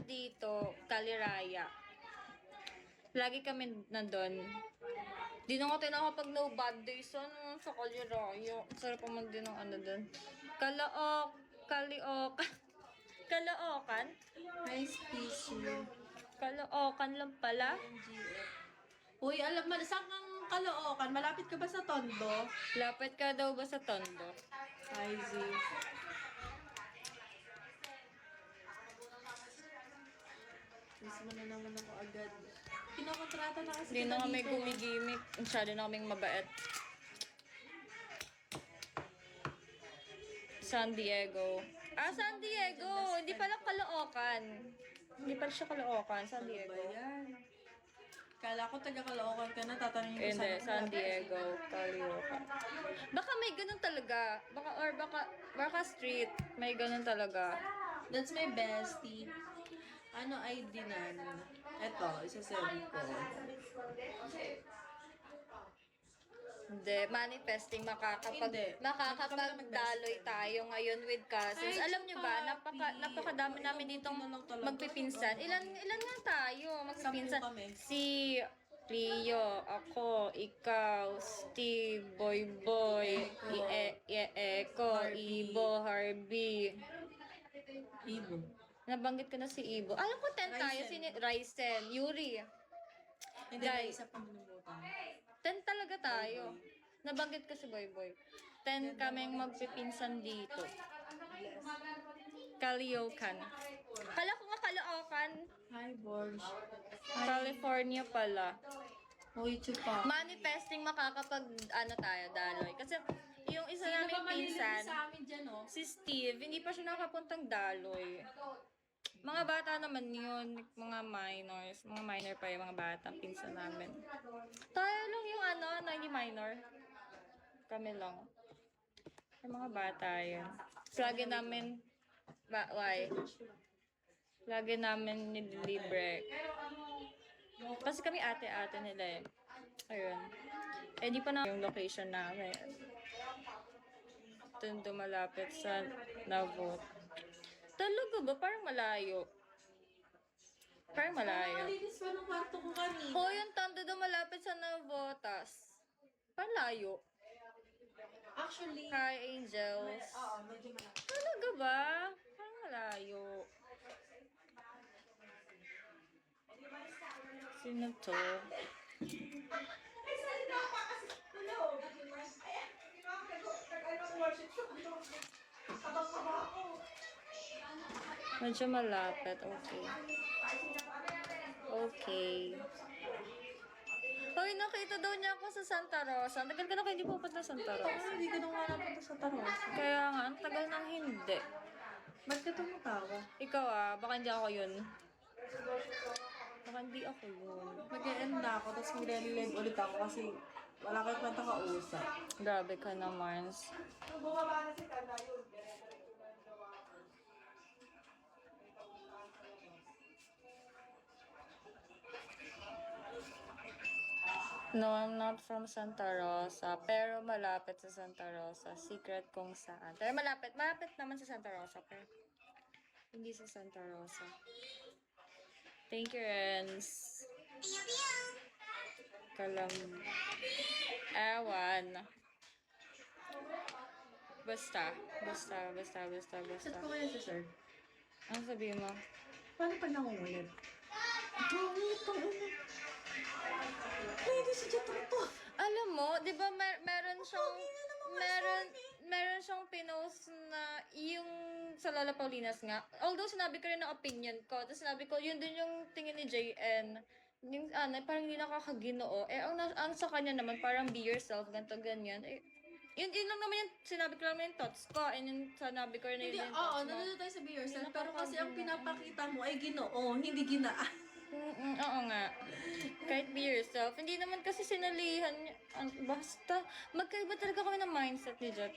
dito, Kaliraya. Lagi kami nandun. Di na nga tayo nakapag no bad days sa Kaliraya. Sarap naman din ng ano dun. Kalookan? Nice tissue. Kalookan lang pala. Uy, alam mo, saan kang Caloocan? Malapit ka ba sa Tondo? Lapit ka daw ba sa Tondo? Ay, Z. Miss mo na naman ako agad. Kinokontrata na kasi Hindi kita na kami dito. gumigimik. Masyado na kaming mabait. San Diego. San Diego! Hindi pala Caloocan. Hindi pala siya Caloocan. San Diego. Ano ba yan? Kala ko taga Caloocan ka na, tatanungin ko Hindi, sana San Diego. Caloocan. Baka may ganun talaga. Baka street. May ganun talaga. That's my bestie. Ano ID nan? Eto, isa-send ko. Hindi, manifesting Hindi. makakapagdaloy tayo ngayon with cousins. Ay, Alam nyo ba, papi. napakadami namin ditong magpipinsan. Ilan nga tayo magpipinsan? 10 kami. Si Leo, ako, ikaw, Steve, Boy, Eko, Ibo, Harvey. Ibo. Nabanggit ko na si Ibo. Alam ko 10 tayo, si Ryzen, Yuri. Hindi, Guys. may isa pang bumubutan. 10 talaga tayo. Nabanggit ko si Boy. 10 kaming magpipinsan dito. Caloocan. Kala ko nga Caloocan. Hi, Borge. California pala. Hoy, chupa. Manifesting makakapag tayo, daloy. Kasi yung isa Sino ba naming malilinis pinsan, sa amin dyan, oh? si Steve, hindi pa siya nakapuntang daloy. Mga bata naman yun, mga minors. Mga minor pa yung mga bata, pinsan namin. Tayo lang yung hindi minor. Kami lang. Yung mga bata yun. Lagi namin, why? Lagi namin nililibre. Kasi kami ate-ate nila eh. Ayun. Eh di pa na yung location namin. Ito malapit sa Navot. Talaga ba? Parang malayo. Parang malayo. Malinis pa ng kwarto ko kanina. Ho, yung Tondo daw malapit sa Navotas. Parang layo. Actually, Hi, Angels. oo, medyo malaki. Talaga ba? Parang malayo. Sino to? Medyo malapit. Okay. Okay. Hoy, nakita daw niya ako sa Santa Rosa. Ang tagal ka na kayo hindi pupunta sa Santa Rosa. Hindi ka nung nga napunta sa Taros. Kaya nga, ang tagal nang hindi. Ba't ka tumatawa? Ikaw baka hindi ako yun. Baka hindi ako yun. Mag-e-end na ako, tapos mag-live ulit ako kasi wala kang kwenta kausap. Grabe ka naman. Bumaba na si Tanda yun. No, I'm not from Santa Rosa. Pero malapit sa Santa Rosa. Secret kung saan. Pero malapit. Malapit naman sa Santa Rosa. Pero hindi sa Santa Rosa. Thank you, Renz. Kalam. Ewan. Basta. Chat ko kaya si sir. Ano sabihin mo? Paano pag nangungulit? Nangungulit pang ulit. Hindi si Jet to. Alam mo, 'di ba meron siyang meron siyang pinost na yung sa Lola Paulinas nga. Although sinabi ko rin ang opinion ko, tapos sinabi ko yun din yung tingin ni JN. Yung parang hindi nakakaginoo. Ang sa kanya naman parang be yourself, ganto ganyan. Yun lang naman yung sinabi ko lang yung thoughts ko. And yung sinabi ko rin Hindi, yung oo, thoughts mo. nandun tayo sa be yourself. Hindi Pero kasi ang nakakaginoo. pinapakita mo ay ginoo, hindi ginaan. Oo nga. Kahit be yourself. Hindi naman kasi sinalihan niya. Basta, magkaiba talaga kami ng mindset ni Jet.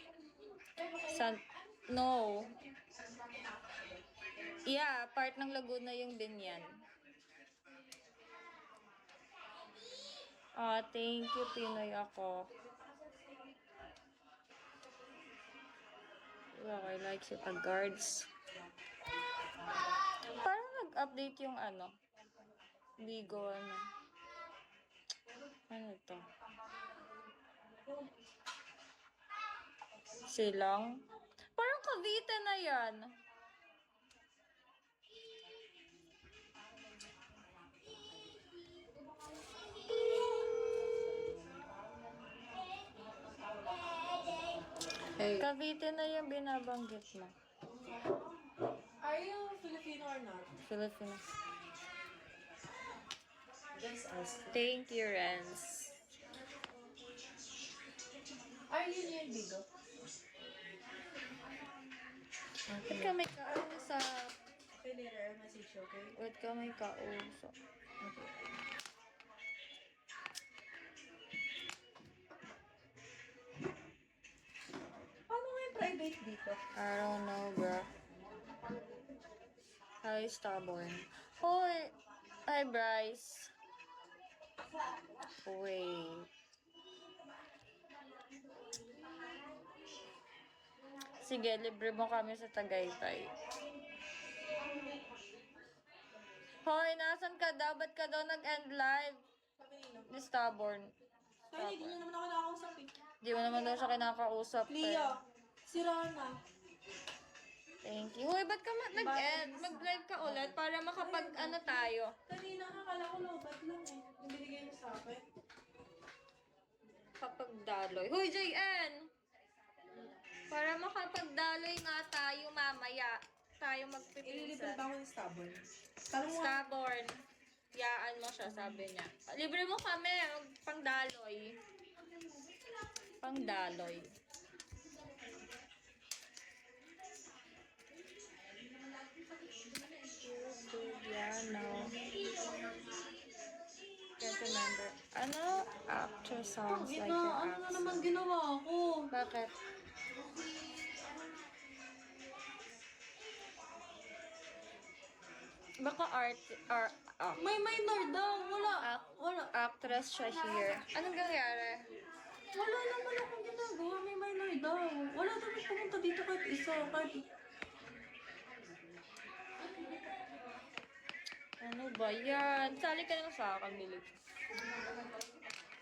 No. Yeah, part ng Laguna yung Binyan. Thank you, Pinoy ako. Okay, like si guards. Parang mag-update yung ano. Bigo, ano. Ano to? Silang? Parang Cavite na yan. Hey, Cavite na yung binabanggit mo. are you Filipino or not? Filipino. Just ask. Thank you, Renz. Are you near Bigo? Ba't ka may kausap? Okay, later I'll message you, okay? Ba't ka may kausap? Okay. Paano nga yung private dito? I don't know, bro. Hi, Stubborn. Hoy! Hi, Bryce. Wait. Sige, libre mo kami sa Tagaytay. Hoy, nasan ka daw? Ba't ka daw nag-end live? Sabi nino. Ni Stubborn. Kaya hindi niya naman ako nakausap eh. Di mo naman daw siya kinakausap. Leo, si Rana. Thank you. Hoy, ba't ka nag-end? Mag-live ka ulit para makapag-ano tayo. Kanina akala ko lobat lang eh. Yung binigay mo sa akin. Kapag-daloy. Hoy, JN! Para makapag-daloy nga tayo mamaya. Tayo Ililibre magpipinsan. ba ako ng stubborn? Tanong mo. Stubborn. Yaan mo siya, sabi niya. Libre mo kami, pang-daloy. Pang-daloy. Juliano. Can't remember. Ano? Actor songs like Gina, your ano na ex. naman ginawa ko? Bakit? Baka May minor daw. Wala. Wala. actress siya here. Anong nangyari? Wala naman akong ginagawa. May minor daw. Wala daw pumunta dito kahit isa. Kahit... Ano ba yan? Sali ka lang sa akin, Bilig.